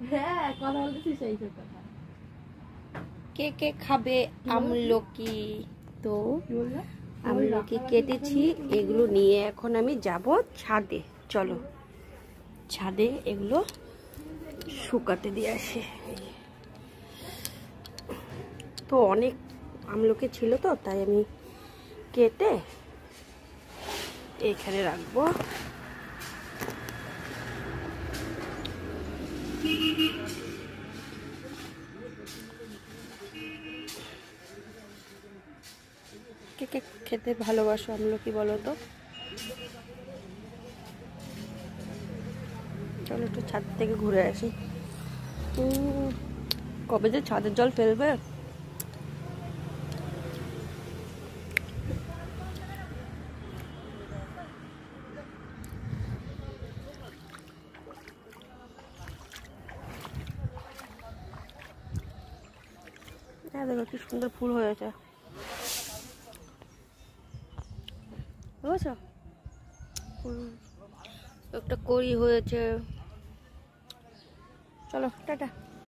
হ্যাঁ কথা বলতেছি সেই কথা। কে কে খাবে আমলকি? তো আমলকি কেটেছি, এগুলো নিয়ে এখন আমি যাব ছাদে। চলো ছাদে এগুলো শুকাতে দিয়ে আসে। তো অনেক আমলকি ছিল তো, তাই আমি কেটে এখানে রাখবো। কে কে খেতে ভালোবাসো আমলকি বলো তো? চলো একটু ছাদ থেকে ঘুরে আসি। কবে যে ছাদের জল ফেলবে। হ্যাঁ দেখো কি সুন্দর ফুল হয়েছে, বুঝেছো? একটা কড়ি হয়েছে। চলো টাটা।